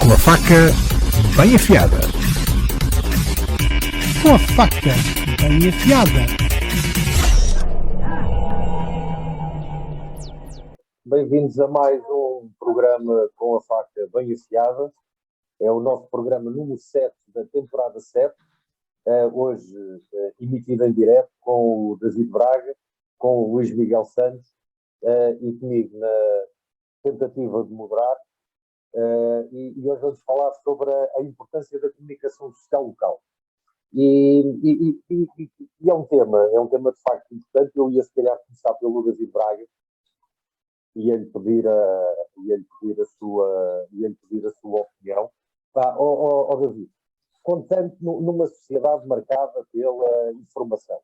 Com a faca bem afiada. Com a faca bem afiada. Bem-vindos a mais um programa com a faca bem afiada. É o nosso programa número 7 da temporada 7. Hoje emitido em direto com o David Braga, com o Luís Miguel Santos e comigo na tentativa de moderar. E hoje vamos falar sobre a importância da comunicação social local. E é um tema de facto importante. Eu ia se calhar começar pelo David Braga e ele pedir a sua opinião. David, contando numa sociedade marcada pela informação,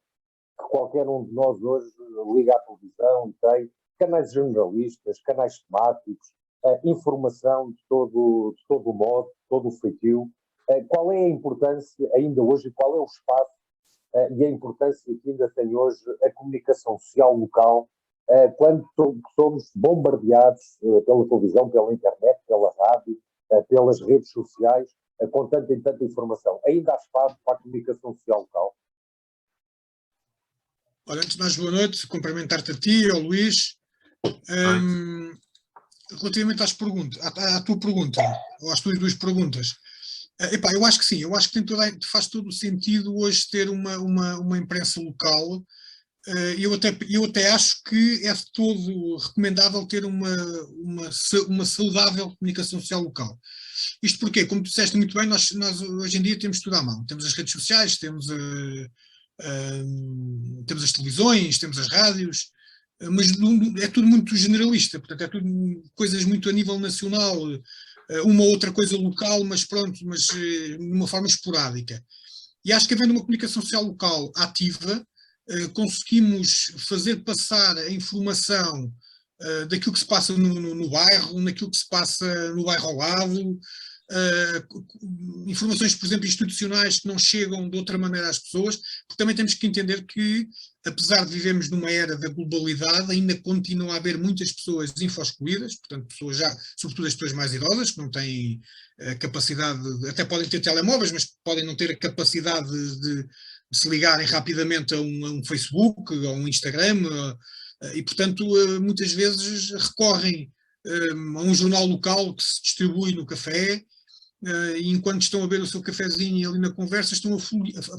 que qualquer um de nós hoje liga à televisão e tem canais generalistas, canais temáticos, informação de todo o modo, de todo o feitio. Qual é a importância ainda hoje, qual é o espaço e a importância que ainda tem hoje a comunicação social local quando somos bombardeados pela televisão, pela internet, pela rádio, pelas redes sociais, com tanta e tanta informação? Ainda há espaço para a comunicação social local? Olha, antes de mais, boa noite, cumprimentar-te a ti, ao Luís. Relativamente à tua pergunta, ou às tuas duas perguntas, eu acho que sim, eu acho que faz todo o sentido hoje ter uma imprensa local. Eu até acho que é de todo recomendável ter uma saudável comunicação social local. Isto porque, como tu disseste muito bem, nós hoje em dia temos tudo à mão. Temos as redes sociais, temos as televisões, temos as rádios, mas é tudo muito generalista, portanto é tudo coisas muito a nível nacional, uma ou outra coisa local, mas de uma forma esporádica. E acho que havendo uma comunicação social local ativa, conseguimos fazer passar a informação daquilo que se passa no bairro, naquilo que se passa no bairro ao lado, informações, por exemplo, institucionais que não chegam de outra maneira às pessoas, porque também temos que entender que, apesar de vivermos numa era da globalidade, ainda continua a haver muitas pessoas info-excluídas, portanto, pessoas sobretudo as pessoas mais idosas, que não têm capacidade, até podem ter telemóveis, mas podem não ter a capacidade de se ligarem rapidamente a um Facebook, a um Instagram, e, portanto, muitas vezes recorrem a um jornal local que se distribui no café, e enquanto estão a beber o seu cafezinho e ali na conversa, estão a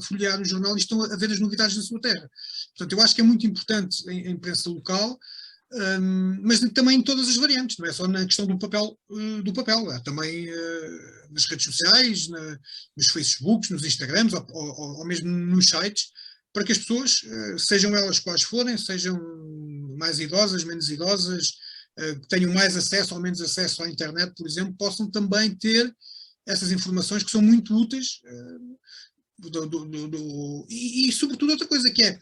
folhear o jornal e estão a ver as novidades da sua terra. Portanto, eu acho que é muito importante a imprensa local, mas também em todas as variantes, não é só na questão do papel, é também nas redes sociais, nos Facebooks, nos Instagrams, ou mesmo nos sites, para que as pessoas, sejam elas quais forem, sejam mais idosas, menos idosas, que tenham mais acesso ou menos acesso à internet, por exemplo, possam também ter essas informações que são muito úteis, e sobretudo outra coisa que é,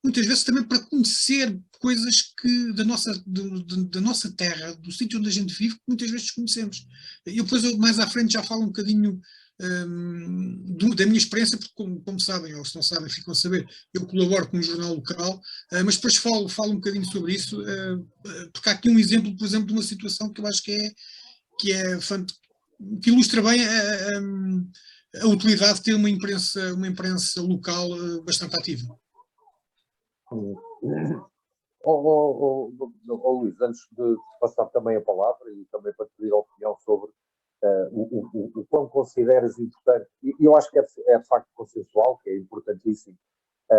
muitas vezes também para conhecer coisas da nossa terra, do sítio onde a gente vive, que muitas vezes desconhecemos. E depois mais à frente já falo um bocadinho da minha experiência, porque como sabem, ou se não sabem, ficam a saber, eu colaboro com um jornal local, mas depois falo um bocadinho sobre isso, porque há aqui um exemplo, por exemplo, de uma situação que eu acho que ilustra bem a utilidade de ter uma imprensa local bastante ativa. Luís, antes de passar também a palavra e também para te pedir a opinião sobre o quão consideras importante, e eu acho que é de facto consensual, que é importantíssimo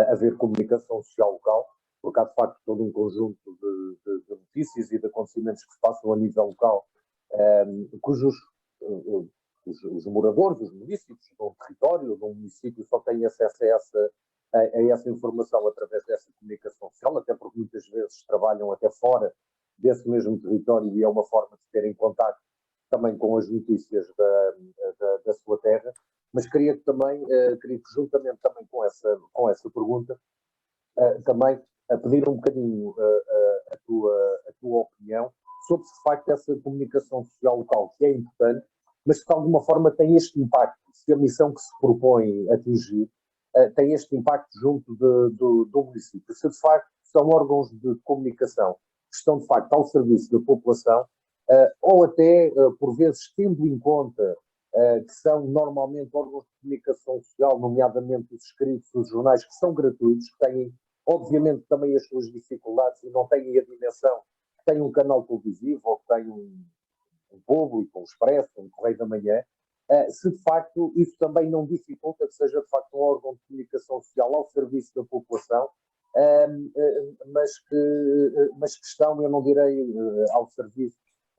haver comunicação social local, porque há de facto todo um conjunto de notícias e de acontecimentos que se passam a nível local, cujos os moradores, os municípios de um território, de um município, só têm acesso a essa informação através dessa comunicação social, até porque muitas vezes trabalham até fora desse mesmo território e é uma forma de terem contato também com as notícias da sua terra. Mas queria que juntamente também com essa pergunta, também pedir um bocadinho a tua opinião sobre se de facto essa comunicação social local, que é importante, mas que de alguma forma tem este impacto, se a missão que se propõe atingir tem este impacto junto do município, se de facto são órgãos de comunicação que estão de facto ao serviço da população, ou até, por vezes, tendo em conta que são normalmente órgãos de comunicação social, nomeadamente os escritos, os jornais, que são gratuitos, que têm, obviamente, também as suas dificuldades e não têm a dimensão que tem um canal televisivo ou que tem um Público, um Expresso, um Correio da Manhã, se de facto isso também não dificulta que seja de facto um órgão de comunicação social ao serviço da população, mas que estão, eu não direi ao serviço,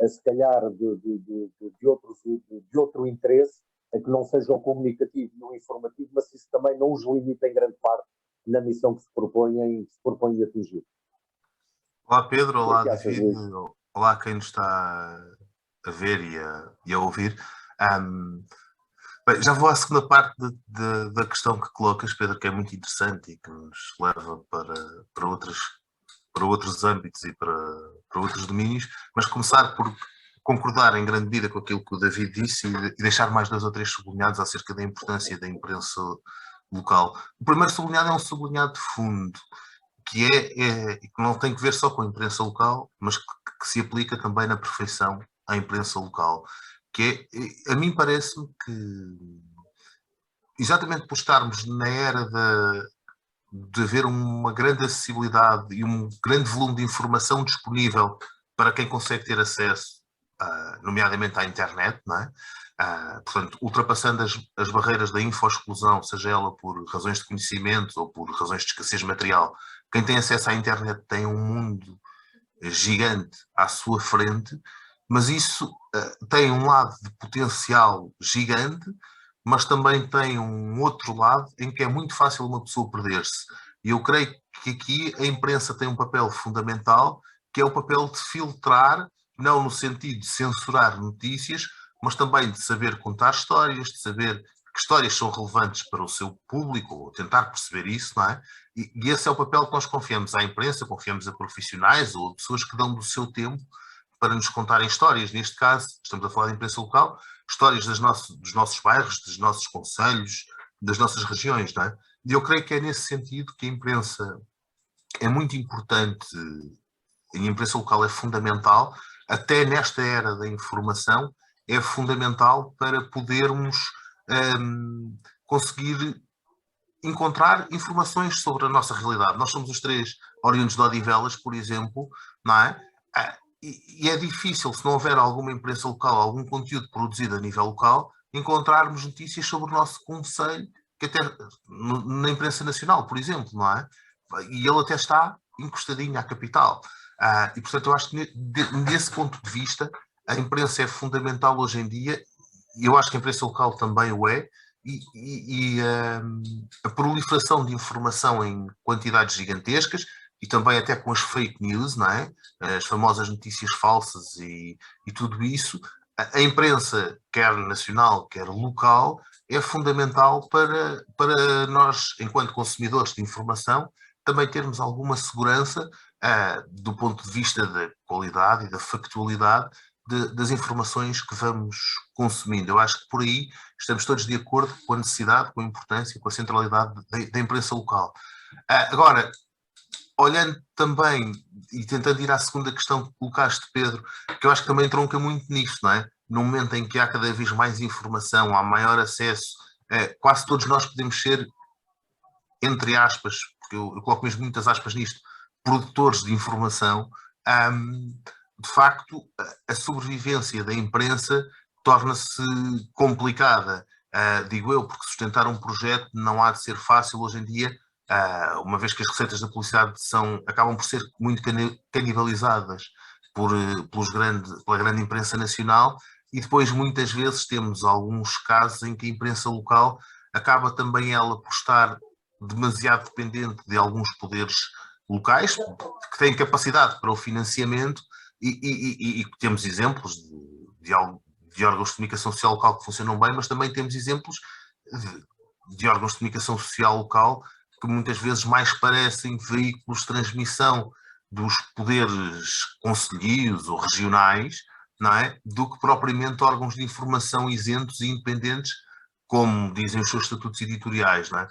se calhar, de outro interesse, que não seja o comunicativo e o informativo, mas isso também não os limita em grande parte na missão que se propõem atingir. Olá Pedro, olá David, olá quem nos está a ver e a ouvir. Bem, já vou à segunda parte da questão que colocas, Pedro, que é muito interessante e que nos leva para outros âmbitos e para outros domínios, mas começar por concordar em grande medida com aquilo que o David disse e deixar mais 2 ou 3 sublinhados acerca da importância da imprensa local. O primeiro sublinhado é um sublinhado de fundo, que que não tem que ver só com a imprensa local, mas que se aplica também na perfeição à imprensa local, que a mim parece-me que, exatamente por estarmos na era de haver uma grande acessibilidade e um grande volume de informação disponível para quem consegue ter acesso, nomeadamente à internet, não é? Portanto, ultrapassando as barreiras da infoexclusão, seja ela por razões de conhecimento ou por razões de escassez material, quem tem acesso à internet tem um mundo gigante à sua frente, mas isso tem um lado de potencial gigante, mas também tem um outro lado em que é muito fácil uma pessoa perder-se. E eu creio que aqui a imprensa tem um papel fundamental, que é o papel de filtrar, não no sentido de censurar notícias, mas também de saber contar histórias, de saber que histórias são relevantes para o seu público, ou tentar perceber isso, não é? E esse é o papel que nós confiamos à imprensa, confiamos a profissionais ou a pessoas que dão do seu tempo para nos contarem histórias. Neste caso, estamos a falar de imprensa local, histórias dos nossos bairros, dos nossos concelhos, das nossas regiões, não é? E eu creio que é nesse sentido que a imprensa é muito importante, e a imprensa local é fundamental, até nesta era da informação, é fundamental para podermos conseguir encontrar informações sobre a nossa realidade. Nós somos os 3 oriundos de Odivelas, por exemplo, não é? E é difícil, se não houver alguma imprensa local, algum conteúdo produzido a nível local, encontrarmos notícias sobre o nosso concelho, que até na imprensa nacional, por exemplo, não é? E ele até está encostadinho à capital. E, portanto, eu acho que desse ponto de vista, a imprensa é fundamental hoje em dia, e eu acho que a imprensa local também o é, e a proliferação de informação em quantidades gigantescas, e também até com as fake news, não é? As famosas notícias falsas e tudo isso, a imprensa, quer nacional, quer local, é fundamental para nós, enquanto consumidores de informação, também termos alguma segurança do ponto de vista da qualidade e da factualidade das informações que vamos consumindo. Eu acho que por aí estamos todos de acordo com a necessidade, com a importância, com a centralidade da imprensa local. Agora, olhando também e tentando ir à segunda questão que colocaste, Pedro, que eu acho que também tronca muito nisto, não é? No momento em que há cada vez mais informação, há maior acesso, quase todos nós podemos ser, entre aspas, porque eu coloco mesmo muitas aspas nisto, produtores de informação. De facto, a sobrevivência da imprensa torna-se complicada, digo eu, porque sustentar um projeto não há de ser fácil hoje em dia, uma vez que as receitas da publicidade acabam por ser muito canibalizadas pela grande imprensa nacional, e depois muitas vezes temos alguns casos em que a imprensa local acaba também ela por estar demasiado dependente de alguns poderes locais que têm capacidade para o financiamento, e temos exemplos de órgãos de comunicação social local que funcionam bem, mas também temos exemplos de órgãos de comunicação social local que muitas vezes mais parecem veículos de transmissão dos poderes concelhios ou regionais, não é? Do que propriamente órgãos de informação isentos e independentes, como dizem os seus estatutos editoriais, não é?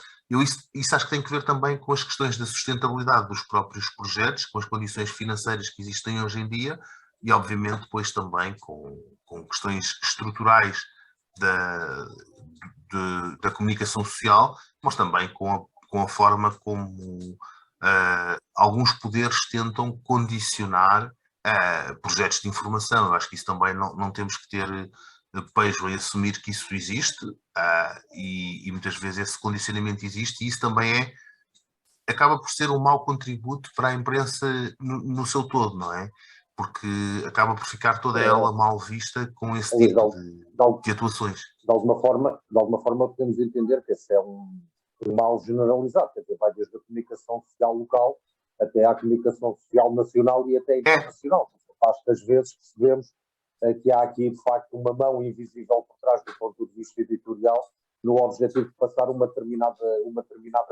Isso acho que tem que ver também com as questões da sustentabilidade dos próprios projetos, com as condições financeiras que existem hoje em dia, e obviamente depois também com questões estruturais da comunicação social, mas também com a forma como alguns poderes tentam condicionar projetos de informação. Eu acho que isso também não temos que ter pejo em assumir que isso existe, e muitas vezes esse condicionamento existe, e isso também acaba por ser um mau contributo para a imprensa no seu todo, não é? Porque acaba por ficar toda ela mal vista com esse tipo de atuações. De alguma forma podemos entender que esse é um mal generalizado, quer dizer, vai desde a comunicação social local até à comunicação social nacional e até internacional. Às vezes percebemos que há aqui, de facto, uma mão invisível por trás do ponto de vista editorial no objetivo de passar uma determinada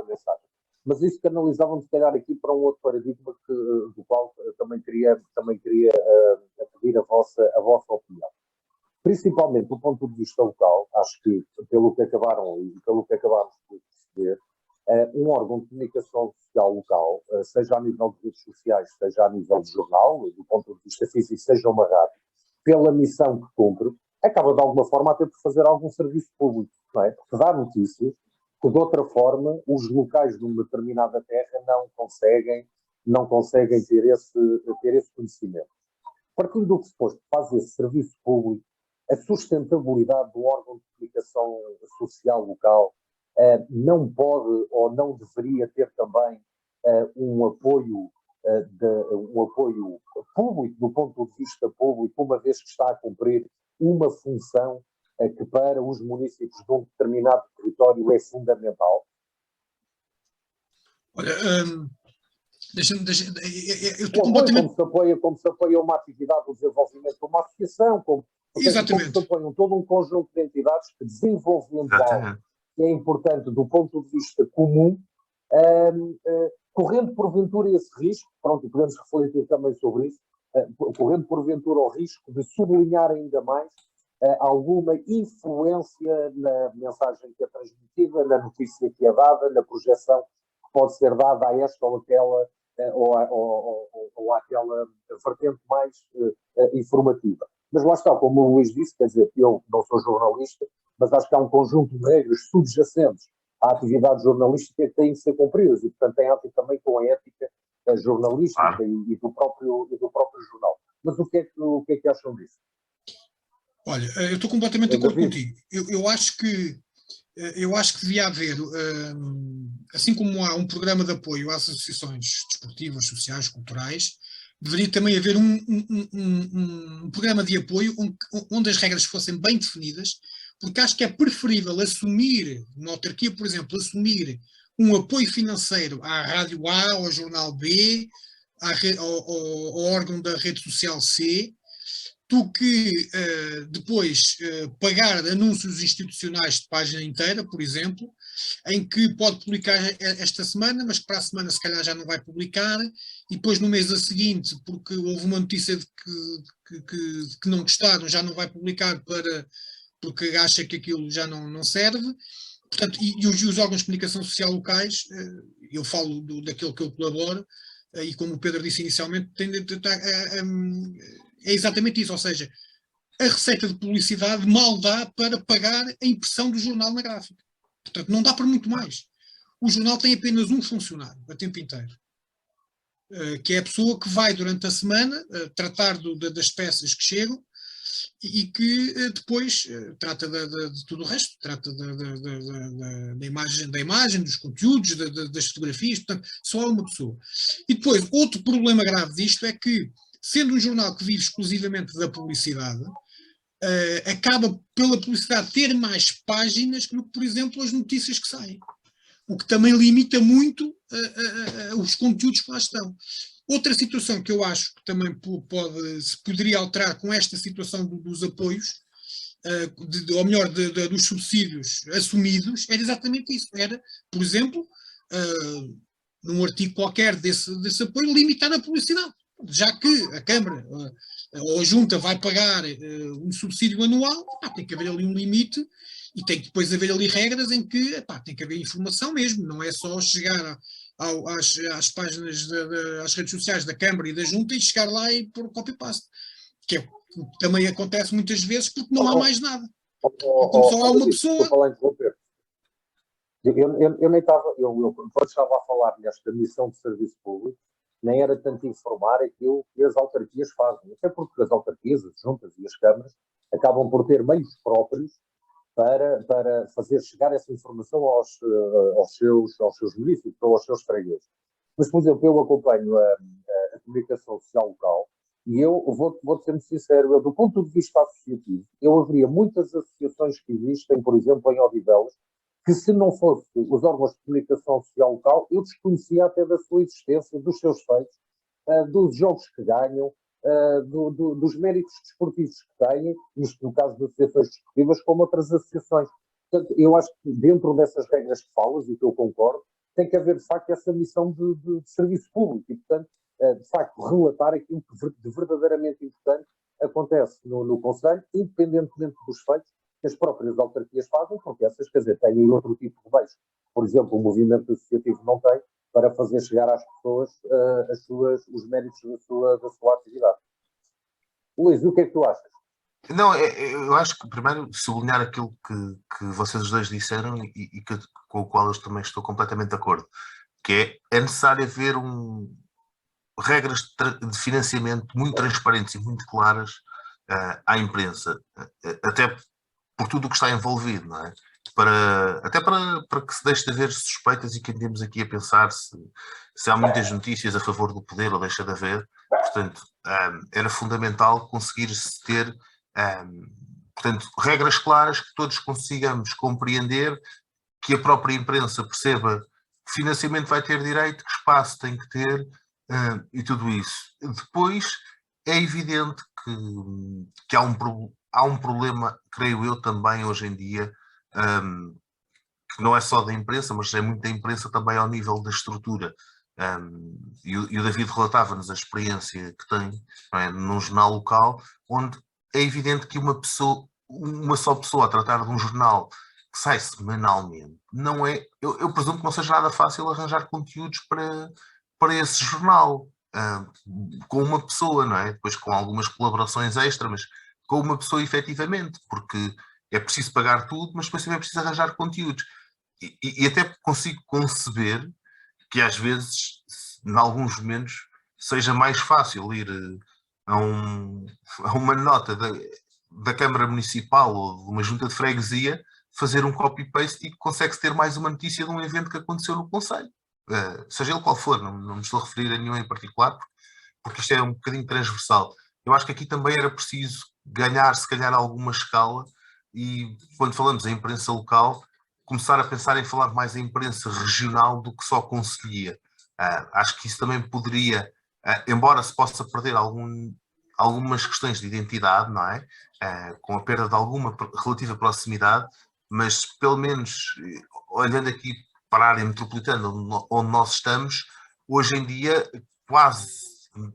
mensagem. Mas isso canalizava-me, se calhar, aqui para um outro paradigma do qual também queria pedir a vossa opinião. Principalmente do ponto de vista local, acho que, pelo que acabámos de perceber, um órgão de comunicação social local, seja a nível de redes sociais, seja a nível de jornal, do ponto de vista físico, seja uma rádio, pela missão que cumpre, acaba de alguma forma a ter por fazer algum serviço público, não é? Porque dá notícias que de outra forma os locais de uma determinada terra não conseguem ter esse conhecimento. Partindo do pressuposto que faz esse serviço público, a sustentabilidade do órgão de comunicação social local não pode ou não deveria ter também um apoio público, do ponto de vista público, uma vez que está a cumprir uma função que para os municípios de um determinado território é fundamental? Olha, eu estou completamente... Como se apoia uma atividade de desenvolvimento de uma associação, como se apoiam todo um conjunto de entidades que desenvolvimento que é importante do ponto de vista comum, correndo porventura esse risco, pronto, podemos refletir também sobre isso, correndo porventura o risco de sublinhar ainda mais alguma influência na mensagem que é transmitida, na notícia que é dada, na projeção que pode ser dada a esta ou aquela ou àquela vertente mais informativa. Mas lá está, como o Luís disse, quer dizer, eu não sou jornalista, mas acho que há um conjunto de regras subjacentes à atividade jornalística que têm de ser cumpridas e, portanto, tem a ver também com a ética jornalística e do próprio jornal. Mas o que é que acham disso? Olha, eu estou completamente de acordo contigo. Eu acho que devia haver, assim como há um programa de apoio às associações desportivas, sociais, culturais, deveria também haver um programa de apoio onde as regras fossem bem definidas, porque acho que é preferível assumir, uma autarquia, por exemplo, assumir um apoio financeiro à Rádio A, ao Jornal B, ao órgão da rede social C, do que depois pagar anúncios institucionais de página inteira, por exemplo, em que pode publicar esta semana, mas que para a semana se calhar já não vai publicar, e depois no mês a seguinte, porque houve uma notícia de que não gostaram, já não vai publicar porque acha que aquilo já não serve. Portanto, e os órgãos de comunicação social locais, eu falo daquele que eu colaboro, e como o Pedro disse inicialmente, é exatamente isso, ou seja, a receita de publicidade mal dá para pagar a impressão do jornal na gráfica. Portanto, não dá para muito mais. O jornal tem apenas um funcionário, a tempo inteiro, que é a pessoa que vai durante a semana tratar das peças que chegam e que depois trata de tudo o resto, trata da imagem, dos conteúdos, das fotografias, portanto, só há uma pessoa. E depois, outro problema grave disto é que, sendo um jornal que vive exclusivamente da publicidade, acaba pela publicidade ter mais páginas que, por exemplo, as notícias que saem. O que também limita muito os conteúdos que lá estão. Outra situação que eu acho que também se poderia alterar com esta situação dos apoios, ou melhor, dos subsídios assumidos, era exatamente isso. Era, por exemplo, num artigo qualquer desse apoio, limitar a publicidade. Já que a Câmara ou a Junta vai pagar um subsídio anual, tem que haver ali um limite e tem que depois haver ali regras em que tem que haver informação mesmo, não é só chegar às páginas, às redes sociais da Câmara e da Junta e chegar lá e pôr copy-paste, que também acontece muitas vezes porque não há mais nada. Como só há uma pessoa. Estou a interromper. Eu nem estava, quando estava a falar nesta missão de serviço público, nem era tanto informar aquilo que as autarquias fazem. Até porque as autarquias, as juntas e as câmaras acabam por ter meios próprios para fazer chegar essa informação aos seus municípios ou aos seus fregueses. Mas, por exemplo, eu acompanho a comunicação social local e eu vou ser muito sincero, do ponto de vista associativo, eu haveria muitas associações que existem, por exemplo, em Odivelas, que se não fosse os órgãos de comunicação social local, eu desconhecia até da sua existência, dos seus feitos, dos jogos que ganham, dos méritos desportivos que têm, isto no caso de associações desportivas, como outras associações. Portanto, eu acho que dentro dessas regras que falas, e que eu concordo, tem que haver, de facto, essa missão de serviço público e, portanto, de facto, relatar aquilo que de verdadeiramente importante acontece no Conselho, independentemente dos feitos que as próprias autarquias fazem, porque essas, quer dizer, têm outro tipo de meios. Por exemplo, o movimento associativo não tem, para fazer chegar às pessoas os méritos da sua atividade. Luís, o que é que tu achas? Não, eu acho que primeiro sublinhar aquilo que vocês os dois disseram e com o qual eu também estou completamente de acordo, que é necessário haver regras de financiamento muito transparentes e muito claras à imprensa, até por tudo o que está envolvido, não é? Até para que se deixe de haver suspeitas e que andemos aqui a pensar se há muitas notícias a favor do poder ou deixa de haver. Portanto, era fundamental conseguir-se ter portanto, regras claras que todos consigamos compreender, que a própria imprensa perceba que financiamento vai ter direito, que espaço tem que ter e tudo isso. Depois, é evidente que há um problema, creio eu também hoje em dia, que não é só da imprensa, mas é muito da imprensa também ao nível da estrutura. E o David relatava-nos a experiência que tem, não é, num jornal local, onde é evidente que uma só pessoa a tratar de um jornal que sai semanalmente, não é, eu presumo que não seja nada fácil arranjar conteúdos para esse jornal, com uma pessoa, não é? Depois com algumas colaborações extra, mas com uma pessoa efetivamente, porque é preciso pagar tudo, mas depois também é preciso arranjar conteúdos. E até consigo conceber que às vezes, em alguns momentos, seja mais fácil ir a uma nota da Câmara Municipal ou de uma junta de freguesia, fazer um copy-paste e consegue-se ter mais uma notícia de um evento que aconteceu no Conselho. Seja ele qual for, não me estou a referir a nenhum em particular, porque isto é um bocadinho transversal. Eu acho que aqui também era preciso ganhar, se calhar, alguma escala e, quando falamos em imprensa local, começar a pensar em falar mais em imprensa regional do que só concelhia. Acho que isso também poderia, embora se possa perder algumas questões de identidade, não é? Com a perda de alguma relativa proximidade, mas pelo menos, olhando aqui para a área metropolitana onde nós estamos, hoje em dia quase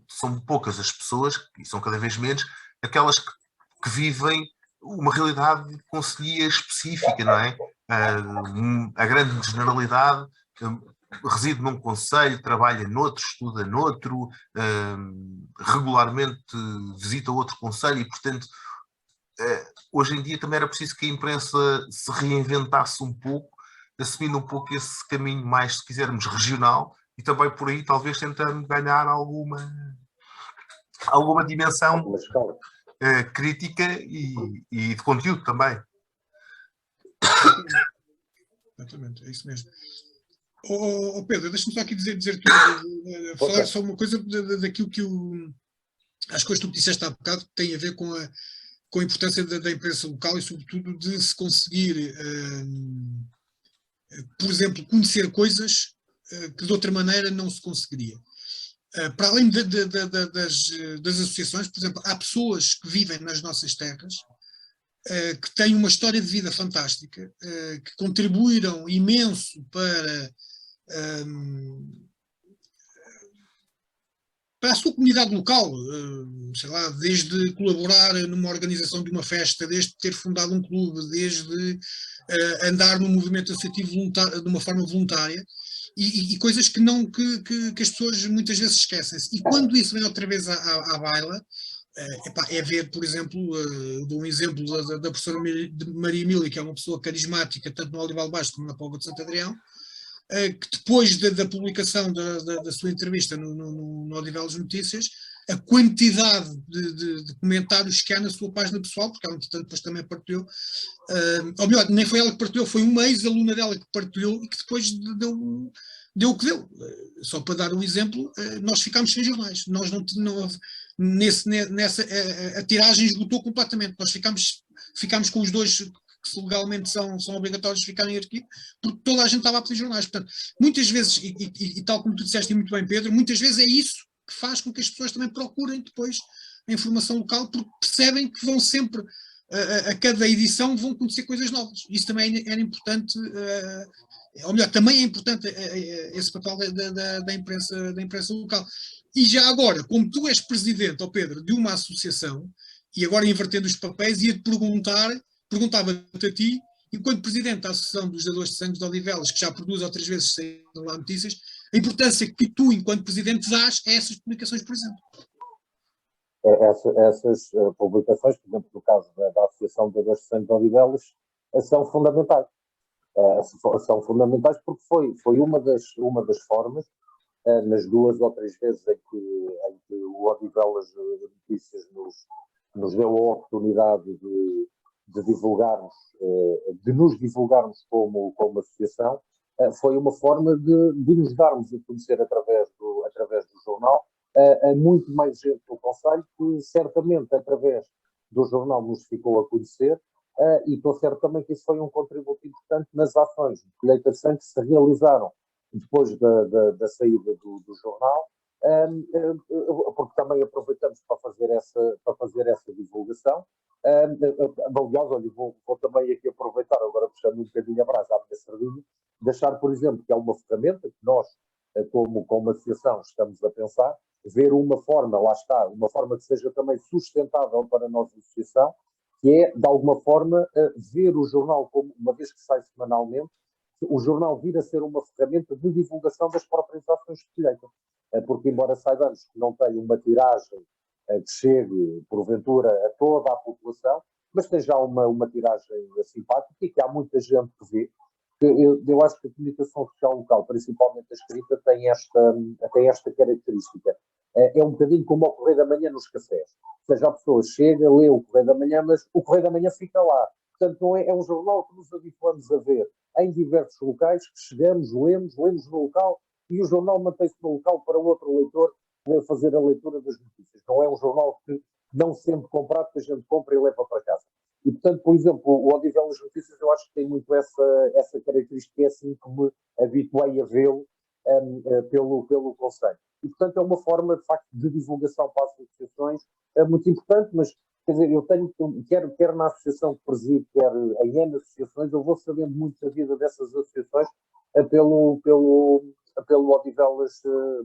são poucas as pessoas, e são cada vez menos, aquelas que vivem uma realidade de concelhia específica, não é? A grande generalidade reside num concelho, trabalha noutro, estuda noutro, regularmente visita outro concelho e, portanto, hoje em dia também era preciso que a imprensa se reinventasse um pouco, assumindo um pouco esse caminho mais, se quisermos, regional, e também por aí talvez tentando ganhar alguma dimensão crítica e de conteúdo também. Exatamente, é isso mesmo. Pedro, deixa-me só aqui dizer falar só uma coisa daquilo que as coisas que tu disseste há bocado, que tem a ver com a importância da imprensa local e, sobretudo, de se conseguir, por exemplo, conhecer coisas que de outra maneira não se conseguiria. Para além das associações, por exemplo, há pessoas que vivem nas nossas terras que têm uma história de vida fantástica, que contribuíram imenso para a sua comunidade local, sei lá, desde colaborar numa organização de uma festa, desde ter fundado um clube, desde andar num movimento associativo de uma forma voluntária, e coisas que as pessoas muitas vezes esquecem-se. E quando isso vem outra vez à baila, é ver, por exemplo, dou um exemplo da professora Maria Emília, que é uma pessoa carismática, tanto no Olival Baixo como na Póvoa de Santo Adrião, que depois da publicação da sua entrevista no Odivelas Notícias, a quantidade de comentários que há na sua página pessoal, porque ela, entretanto, depois também partilhou, ou melhor, nem foi ela que partilhou, foi uma ex-aluna dela que partilhou e que depois deu o que deu. Só para dar um exemplo, nós ficámos sem jornais. Nós nessa a tiragem esgotou completamente. Nós ficámos com os dois que legalmente são obrigatórios ficarem aqui, porque toda a gente estava a pedir jornais. Portanto, muitas vezes, e tal como tu disseste muito bem, Pedro, muitas vezes é isso que faz com que as pessoas também procurem depois a informação local, porque percebem que vão sempre, a cada edição, vão conhecer coisas novas. Isso também era importante, ou melhor, também é importante esse papel da imprensa local. E já agora, como tu és presidente, Pedro, de uma associação, e agora invertendo os papéis, ia-te perguntava-te a ti, enquanto presidente da Associação dos Dadores de Sangue de Odivelas, que já produz outras vezes saíram lá notícias, a importância que tu, enquanto presidente, dás a essas publicações, por exemplo. Essas publicações, por exemplo, no caso da Associação de Dadores de Sangue de Odivelas, são fundamentais. São fundamentais porque foi uma das formas, nas 2 ou 3 vezes em que o Odivelas Notícias nos deu a oportunidade de nos divulgarmos como associação, foi uma forma de nos darmos a conhecer através do jornal a muito mais gente do Conselho, que certamente através do jornal nos ficou a conhecer, e estou certo também que isso foi um contributo importante nas ações de colheita de sangue que se realizaram depois da saída do jornal, porque também aproveitamos para fazer essa divulgação. Aliás, olha, vou também aqui aproveitar, agora puxando um bocadinho a brasa à minha sardinha, deixar, por exemplo, que é uma ferramenta que nós, como associação, estamos a pensar, ver uma forma, lá está, uma forma que seja também sustentável para a nossa associação, que é, de alguma forma, ver o jornal como, uma vez que sai semanalmente, o jornal vir a ser uma ferramenta de divulgação das próprias ações de colheita. Porque, embora saibamos que não tem uma tiragem que chegue, porventura, a toda a população, mas tem já uma tiragem simpática e que há muita gente que vê. Eu acho que a comunicação social local, principalmente a escrita, tem esta característica. É um bocadinho como o Correio da Manhã nos cafés. Ou seja, a pessoa chega, lê o Correio da Manhã, mas o Correio da Manhã fica lá. Portanto, não é um jornal que nos habituamos a ver em diversos locais, que chegamos, lemos no local, e o jornal mantém-se no local para o outro leitor poder fazer a leitura das notícias. Não é um jornal que não sendo comprado, que a gente compra e leva para casa. E, portanto, por exemplo, o Odivelas Notícias, eu acho que tem muito essa característica, é assim que me habituei a vê-lo pelo Conselho. E, portanto, é uma forma, de facto, de divulgação para as associações muito importante, mas, quer dizer, eu quer na associação que presido, quer em N associações, eu vou sabendo muito da vida dessas associações pelo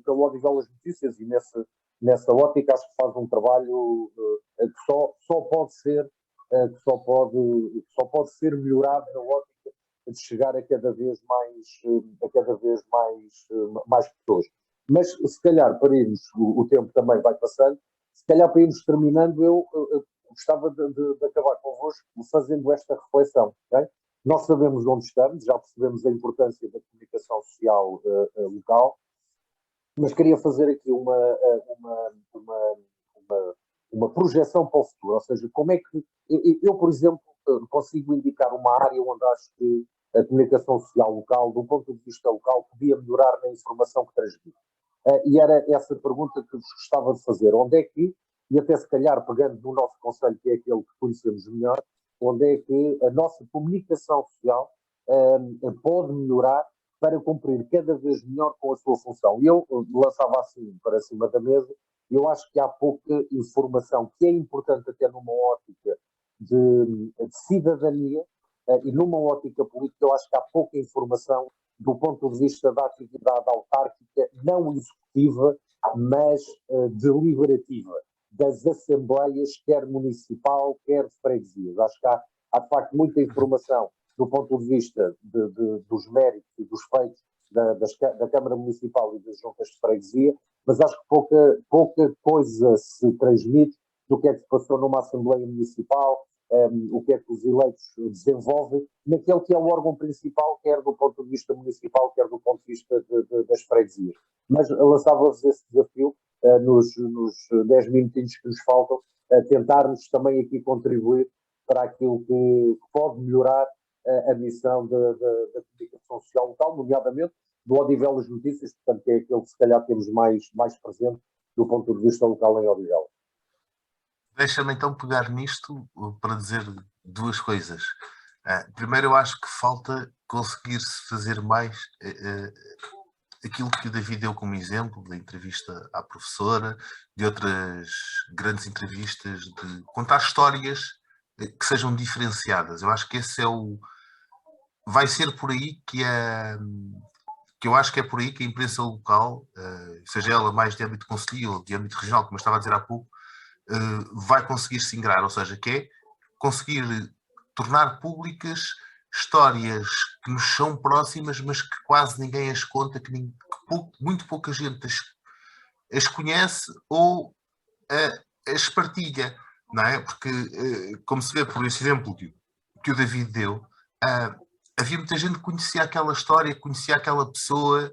Odivelas Notícias, e nessa ótica acho que faz um trabalho que só pode ser melhorado na ótica de chegar a cada vez mais pessoas. Mas se calhar para irmos, o tempo também vai passando, se calhar para irmos terminando, eu gostava de acabar convosco fazendo esta reflexão. Okay? Nós sabemos onde estamos, já percebemos a importância da comunicação social local, mas queria fazer aqui uma projeção para o futuro, ou seja, como é que eu, por exemplo, consigo indicar uma área onde acho que a comunicação social local, do ponto de vista local, podia melhorar na informação que transmite. E era essa pergunta que vos gostava de fazer. Onde é que, e até se calhar pegando no nosso conselho, que é aquele que conhecemos melhor, onde é que a nossa comunicação social pode melhorar para cumprir cada vez melhor com a sua função. E eu lançava assim para cima da mesa, eu acho que há pouca informação, que é importante até numa ótica de cidadania, e numa ótica política eu acho que há pouca informação do ponto de vista da atividade autárquica, não executiva, mas deliberativa, das assembleias, quer municipal, quer de freguesias. Acho que há de facto muita informação do ponto de vista dos méritos e dos feitos da Câmara Municipal e das juntas de freguesia, mas acho que pouca coisa se transmite do que é que se passou numa Assembleia Municipal, o que é que os eleitos desenvolvem, naquele que é o órgão principal, quer do ponto de vista municipal, quer do ponto de vista das freguesias. Mas lançava-vos esse desafio, nos 10 minutinhos que nos faltam, tentarmos também aqui contribuir para aquilo que pode melhorar a missão da comunicação social local, nomeadamente do Odivelas Notícias, portanto, que é aquele que se calhar temos mais presente do ponto de vista local em Odivelas. Deixa-me então pegar nisto para dizer duas coisas. Primeiro, eu acho que falta conseguir-se fazer mais aquilo que o David deu como exemplo, da entrevista à professora, de outras grandes entrevistas, de contar histórias que sejam diferenciadas. Eu acho que esse é vai ser por aí que eu acho que é por aí que a imprensa local, seja ela mais de âmbito concelhio ou de âmbito regional, como eu estava a dizer há pouco, vai conseguir se ingrar, ou seja, que é conseguir tornar públicas histórias que nos são próximas, mas que quase ninguém as conta, que muito pouca gente as conhece ou as partilha, não é? Porque, como se vê por esse exemplo que o David deu, havia muita gente que conhecia aquela história, que conhecia aquela pessoa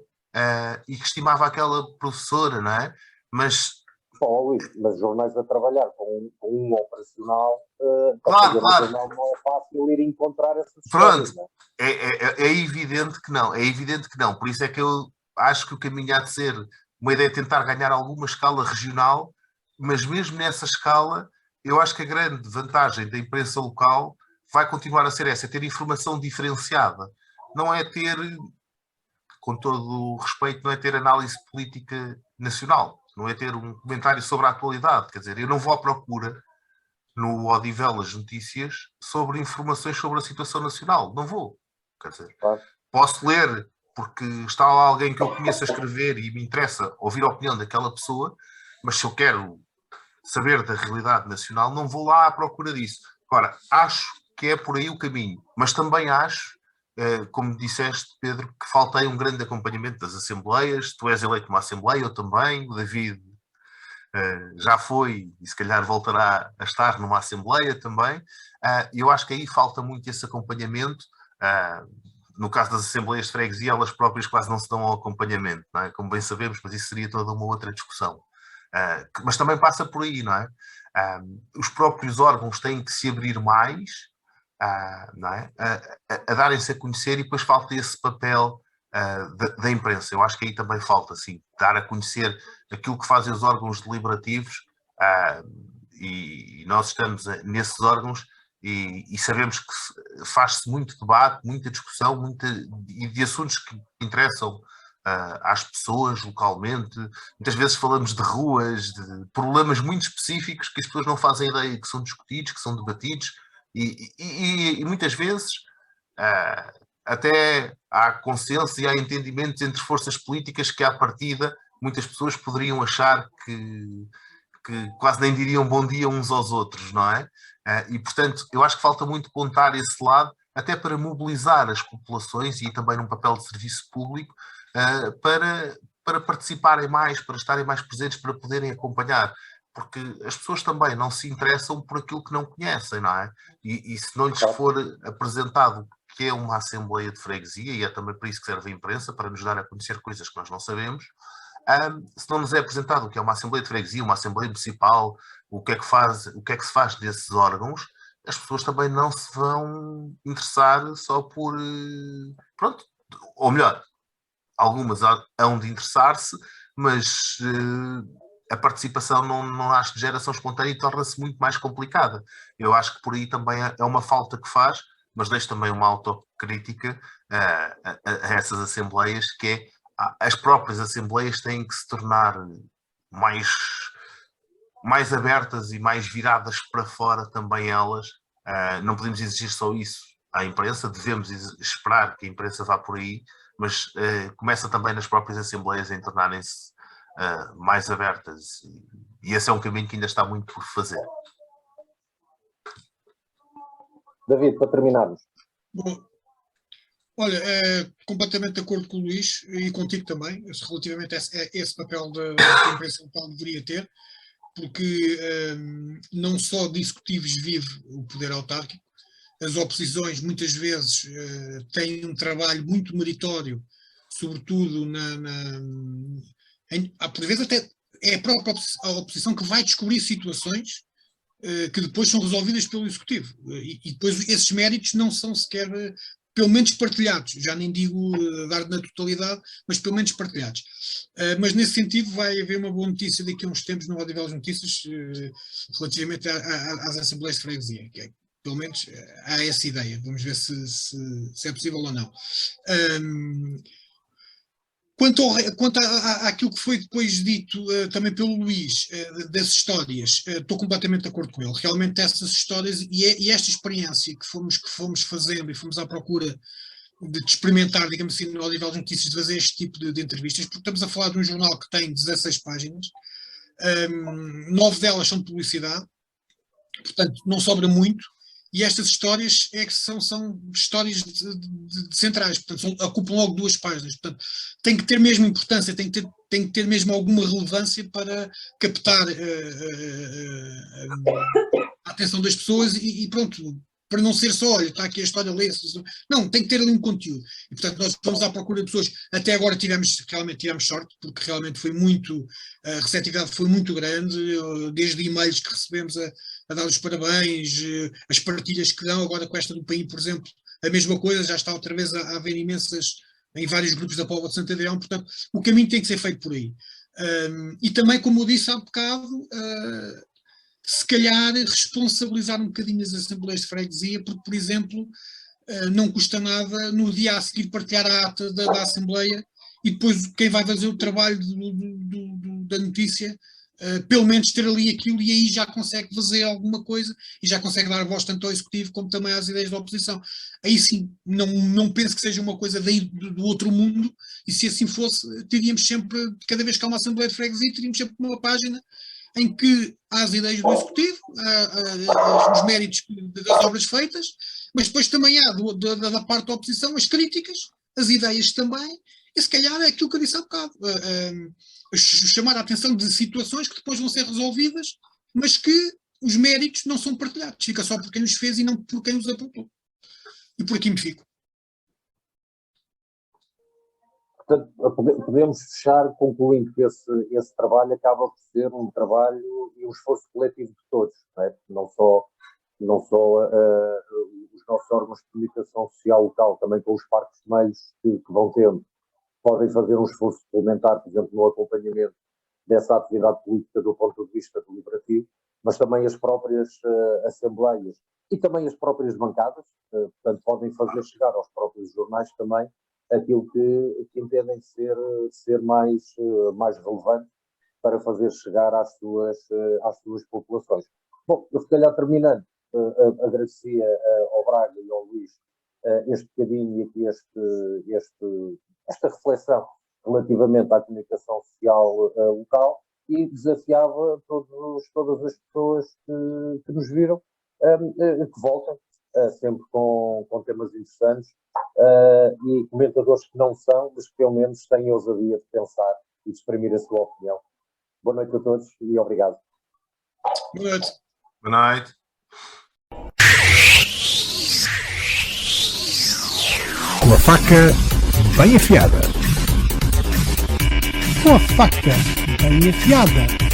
e que estimava aquela professora, não é? Mas mas jornais a trabalhar com um operacional, claro. jornal não é fácil ir encontrar essas histórias. Pronto, é evidente que não, por isso é que eu acho que o caminho há de ser uma ideia de tentar ganhar alguma escala regional, mas mesmo nessa escala, eu acho que a grande vantagem da imprensa local vai continuar a ser essa, é ter informação diferenciada, não é ter, com todo o respeito, não é ter análise política nacional, não é ter um comentário sobre a atualidade, quer dizer, eu não vou à procura no Odivelas Notícias sobre informações sobre a situação nacional, não vou, quer dizer, posso ler porque está lá alguém que eu conheço a escrever e me interessa ouvir a opinião daquela pessoa, mas se eu quero saber da realidade nacional, não vou lá à procura disso. Agora, acho que é por aí o caminho, mas também acho, como disseste, Pedro, que falta aí um grande acompanhamento das assembleias. Tu és eleito numa assembleia, eu também, o David já foi e se calhar voltará a estar numa assembleia também. Eu acho que aí falta muito esse acompanhamento. No caso das assembleias de freguesia, elas próprias quase não se dão ao acompanhamento, não é? Como bem sabemos, mas isso seria toda uma outra discussão. Mas também passa por aí, não é? Os próprios órgãos têm que se abrir mais, não é? A darem-se a conhecer, e depois falta esse papel da imprensa. Eu acho que aí também falta, assim, dar a conhecer aquilo que fazem os órgãos deliberativos, e nós estamos nesses órgãos e sabemos que faz-se muito debate, muita discussão, e de assuntos que interessam às pessoas localmente. Muitas vezes falamos de ruas, de problemas muito específicos que as pessoas não fazem ideia que são discutidos, que são debatidos, e muitas vezes até há consenso e há entendimentos entre forças políticas que, à partida, muitas pessoas poderiam achar que quase nem diriam bom dia uns aos outros, não é? E, portanto, eu acho que falta muito contar esse lado, até para mobilizar as populações, e também num papel de serviço público, para participarem mais, para estarem mais presentes, para poderem acompanhar. Porque as pessoas também não se interessam por aquilo que não conhecem, não é? E se não lhes for apresentado que é uma assembleia de freguesia, e é também para isso que serve a imprensa, para nos dar a conhecer coisas que nós não sabemos, se não nos é apresentado o que é uma assembleia de freguesia, uma assembleia municipal, o que é que se faz desses órgãos, as pessoas também não se vão interessar só por... Pronto, ou melhor, algumas hão de interessar-se, mas a participação não nasce de geração espontânea e torna-se muito mais complicada. Eu acho que por aí também é uma falta que faz, mas deixo também uma autocrítica a essas assembleias, que é as próprias assembleias têm que se tornar mais abertas e mais viradas para fora também elas. Não podemos exigir só isso à imprensa, devemos esperar que a imprensa vá por aí, mas começa também nas próprias assembleias a tornarem-se mais abertas, e esse é um caminho que ainda está muito por fazer. David, para terminarmos. Bom, olha, completamente de acordo com o Luís e contigo também, relativamente a esse papel que a imprensa local deveria ter. porque não só de executivos vive o poder autárquico, as oposições muitas vezes têm um trabalho muito meritório, sobretudo por vezes até é a própria oposição que vai descobrir situações que depois são resolvidas pelo executivo, e depois esses méritos não são sequer, pelo menos, partilhados, já nem digo dar na totalidade, mas pelo menos partilhados. Mas nesse sentido vai haver uma boa notícia daqui a uns tempos no Odivelas Notícias relativamente às Assembleias de Freguesia, que é, pelo menos há essa ideia, vamos ver se é possível ou não. Quanto àquilo que foi depois dito também pelo Luís, das histórias, estou completamente de acordo com ele. Realmente essas histórias e esta experiência que fomos fazendo e fomos à procura de experimentar, digamos assim, no Odivelas Notícias, de fazer este tipo de entrevistas, porque estamos a falar de um jornal que tem 16 páginas, 9 delas são de publicidade, portanto não sobra muito. E estas histórias são histórias de centrais, portanto, ocupam logo 2 páginas. Portanto, tem que ter mesmo importância, tem que ter mesmo alguma relevância para captar a atenção das pessoas e pronto, para não ser só, olha, está aqui a história, lê-se. Não, tem que ter ali um conteúdo. E, portanto, nós vamos à procura de pessoas. Até agora realmente tivemos sorte, porque realmente foi muito, a receptividade foi muito grande, desde e-mails que recebemos a dar os parabéns, as partilhas que dão, agora com esta do PAI, por exemplo, a mesma coisa, já está outra vez a haver imensas, em vários grupos da Póvoa de Santo Adrião, portanto, o caminho tem que ser feito por aí. E também, como eu disse há bocado, se calhar responsabilizar um bocadinho as Assembleias de Freguesia, porque, por exemplo, não custa nada no dia a seguir partilhar a ata da Assembleia e depois quem vai fazer o trabalho da notícia, pelo menos ter ali aquilo, e aí já consegue fazer alguma coisa e já consegue dar voz tanto ao Executivo como também às ideias da oposição. Aí sim, não penso que seja uma coisa daí do outro mundo, e se assim fosse, teríamos sempre, cada vez que há uma Assembleia de Freguesia, teríamos sempre uma página em que há as ideias do Executivo, os méritos das obras feitas, mas depois também há da parte da oposição as críticas, as ideias também, e se calhar é aquilo que eu disse há bocado, chamar a atenção de situações que depois vão ser resolvidas, mas que os méritos não são partilhados, fica só por quem os fez e não por quem os apontou. E por aqui me fico. Portanto, podemos fechar concluindo que esse trabalho acaba por ser um trabalho e um esforço coletivo de todos, não só os nossos órgãos de comunicação social local, também com os parques meios que vão tendo, podem fazer um esforço suplementar, por exemplo, no acompanhamento dessa atividade política do ponto de vista deliberativo, mas também as próprias assembleias e também as próprias bancadas, portanto, podem fazer chegar aos próprios jornais também aquilo que entendem ser mais relevante para fazer chegar às suas populações. Bom, eu se calhar terminando, agradecia ao Braga e ao Luís este bocadinho e aqui esta reflexão relativamente à comunicação social local, e desafiava todas as pessoas que nos viram que voltem sempre com temas interessantes, e comentadores que não são, mas que pelo menos têm a ousadia de pensar e de exprimir a sua opinião. Boa noite a todos e obrigado. Boa noite. Boa noite. Com a faca bem afiada. Com a faca bem afiada.